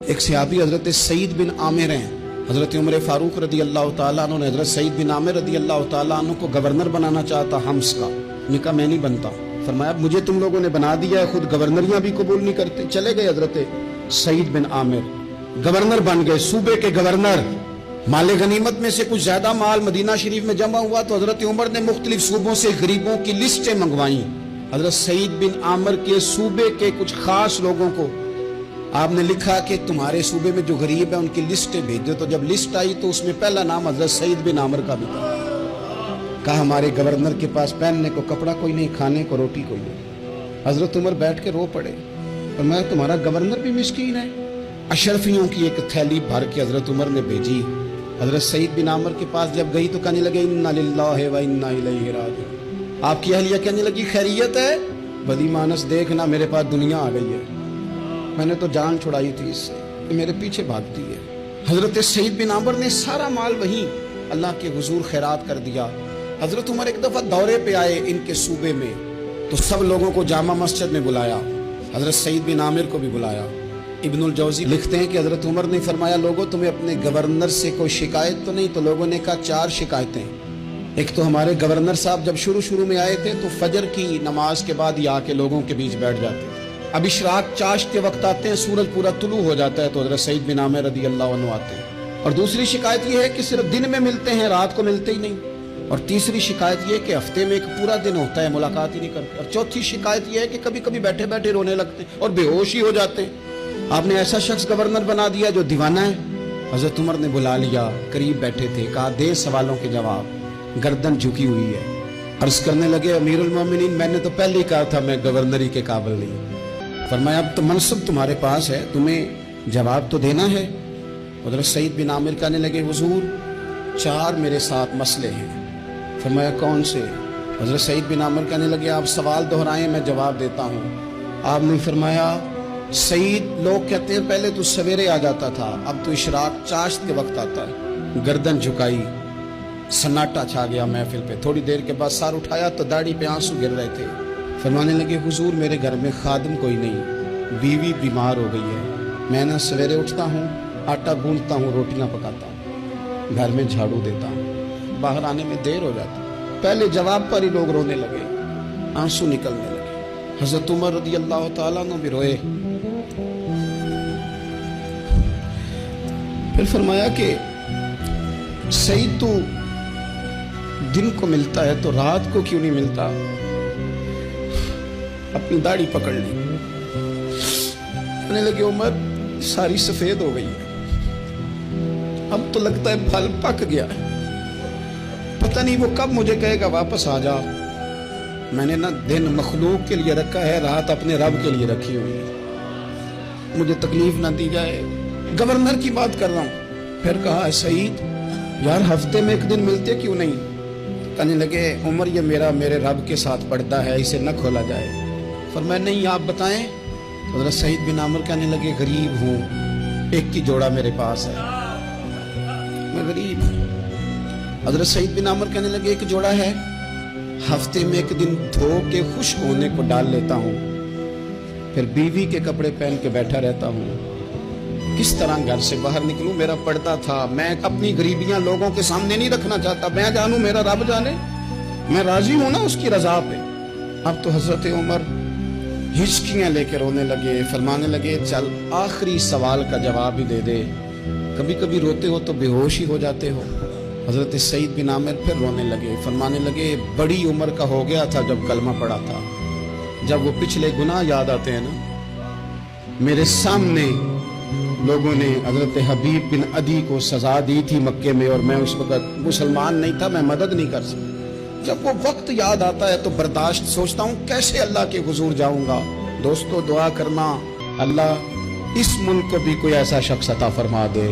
ایک صحابی حضرت سعید بن عامر ہیں، حضرت عمر فاروق رضی اللہ تعالیٰ عنہ نے حضرت سعید بن عامر رضی اللہ تعالیٰ عنہ کو گورنر بنانا چاہتا حمص کا. نے کہا میں نہیں بنتا. فرمایا مجھے تم لوگوں نے بنا دیا ہے، خود گورنریاں بھی قبول نہیں کرتے. چلے گئے حضرت سعید بن عامر، گورنر بن گئے، صوبے کے گورنر. مال غنیمت میں سے کچھ زیادہ مال مدینہ شریف میں جمع ہوا تو حضرت عمر نے مختلف صوبوں سے غریبوں کی لسٹیں منگوائیں. حضرت سعید بن عامر کے صوبے کے کچھ خاص لوگوں کو آپ نے لکھا کہ تمہارے صوبے میں جو غریب ہیں ان کی لسٹیں بھیج دو. تو جب لسٹ آئی تو اس میں پہلا نام حضرت سعید بن عامر کا بھی تھا. کہا ہمارے گورنر کے پاس پہننے کو کپڑا کوئی نہیں، کھانے کو روٹی کوئی نہیں. حضرت عمر بیٹھ کے رو پڑے. فرمایا تمہارا گورنر بھی مسکین ہے. اشرفیوں کی ایک تھیلی بھر کے حضرت عمر نے بھیجی. حضرت سعید بن عامر کے پاس جب گئی تو کہنے لگے انا للہ و انا الیہ راجعون. آپ کی اہلیہ کہنے لگی خیریت ہے؟ بدی مانس دیکھنا میرے پاس دنیا آ گئی ہے، میں نے تو جان چھڑائی تھی اس سے، کہ میرے پیچھے بھاگتی ہے. حضرت سعید بن عامر نے سارا مال وہیں اللہ کے حضور خیرات کر دیا. حضرت عمر ایک دفعہ دورے پہ آئے ان کے صوبے میں تو سب لوگوں کو جامع مسجد میں بلایا، حضرت سعید بن عامر کو بھی بلایا. ابن الجوزی لکھتے ہیں کہ حضرت عمر نے فرمایا لوگوں تمہیں اپنے گورنر سے کوئی شکایت تو نہیں؟ تو لوگوں نے کہا 4 شکایتیں. ایک تو ہمارے گورنر صاحب جب شروع میں آئے تھے تو فجر کی نماز کے بعد ہی آ کے لوگوں کے بیچ بیٹھ جاتے تھے. اب اشراق چاشت کے وقت آتے ہیں، سورج پورا طلوع ہو جاتا ہے تو حضرت سعید بن عامر رضی اللہ عنہ آتے ہیں. اور دوسری شکایت یہ ہے کہ صرف دن میں ملتے ہیں، رات کو ملتے ہی نہیں. اور تیسری شکایت یہ ہے کہ ہفتے میں ایک پورا دن ہوتا ہے ملاقات ہی نہیں کرتے. اور چوتھی شکایت یہ ہے کہ کبھی کبھی بیٹھے بیٹھے رونے لگتے ہیں اور بے ہوش ہی ہو جاتے ہیں. آپ نے ایسا شخص گورنر بنا دیا جو دیوانہ ہے. حضرت عمر نے بلا لیا، قریب بیٹھے تھے، کہا دے سوالوں کے جواب. گردن جھکی ہوئی ہے. عرض کرنے لگے امیر المومنین میں نے تو پہلے ہی کہا تھا میں گورنری کے قابل نہیں. فرمایا اب تو منصب تمہارے پاس ہے، تمہیں جواب تو دینا ہے. حضرت سعید بن عامر کہنے لگے حضور 4 میرے ساتھ مسئلے ہیں. فرمایا کون سے؟ حضرت سعید بن عامر کہنے لگے آپ سوال دہرائیں میں جواب دیتا ہوں. آپ نے فرمایا سعید لوگ کہتے ہیں پہلے تو سویرے آ جاتا تھا، اب تو اشراق چاشت کے وقت آتا ہے. گردن جھکائی، سناٹا چھا گیا محفل پہ. تھوڑی دیر کے بعد سر اٹھایا تو داڑھی پہ آنسو گر رہے تھے. فرمانے لگے حضور میرے گھر میں خادم کوئی نہیں، بیوی بیمار ہو گئی ہے. میں نہ سویرے اٹھتا ہوں، آٹا گوندتا ہوں، روٹیاں پکاتا ہوں، گھر میں جھاڑو دیتا ہوں، باہر آنے میں دیر ہو جاتی. پہلے جواب پر ہی لوگ رونے لگے، آنسو نکلنے لگے. حضرت عمر رضی اللہ تعالیٰ عنہ بھی روئے. پھر فرمایا کہ سعید تو دن کو ملتا ہے تو رات کو کیوں نہیں ملتا؟ اپنی داڑھی پکڑ لی. کہنے لگے عمر ساری سفید ہو گئی ہے، اب تو لگتا ہے پھل پک گیا ہے، پتہ نہیں وہ کب مجھے کہے گا واپس آ جا. میں نے نا دن مخلوق کے لیے رکھا ہے، رات اپنے رب کے لیے رکھی ہوئی ہے، مجھے تکلیف نہ دی جائے. گورنر کی بات کر رہا ہوں. پھر کہا سعید یار ہفتے میں ایک دن ملتے کیوں نہیں؟ کہنے لگے عمر یہ میرے رب کے ساتھ پڑتا ہے، اسے نہ کھولا جائے. فرمایا نہیں آپ بتائیں. حضرت سعید بن عامر کہنے لگے غریب ہوں، ایک کی جوڑا میرے پاس ہے، میں غریب ہوں. حضرت سعید بن عامر کہنے لگے ایک جوڑا ہے، ہفتے میں ایک دن دھو کے خشک ہونے کو ڈال لیتا ہوں، پھر بیوی کے کپڑے پہن کے بیٹھا رہتا ہوں. کس طرح گھر سے باہر نکلوں؟ میرا پردہ تھا، میں اپنی غریبیاں لوگوں کے سامنے نہیں رکھنا چاہتا. میں جانوں میرا رب جانے، میں راضی ہوں نا اس کی رضا پہ. اب تو حضرت عمر ہچکیاں لے کے رونے لگے. فرمانے لگے چل آخری سوال کا جواب ہی دے دے، کبھی کبھی روتے ہو تو بے ہوش ہی ہو جاتے ہو. حضرت سعید بن عامر پھر رونے لگے. فرمانے لگے بڑی عمر کا ہو گیا تھا جب کلمہ پڑا تھا. جب وہ پچھلے گناہ یاد آتے ہیں نا، میرے سامنے لوگوں نے حضرت حبیب بن عدی کو سزا دی تھی مکے میں، اور میں اس وقت مسلمان نہیں تھا، میں مدد نہیں کر سکتا. جب وہ وقت یاد آتا ہے تو برداشت سوچتا ہوں کیسے اللہ کے حضور جاؤں گا. دوستو دعا کرنا اللہ اس ملک کو بھی کوئی ایسا شخص عطا فرما دے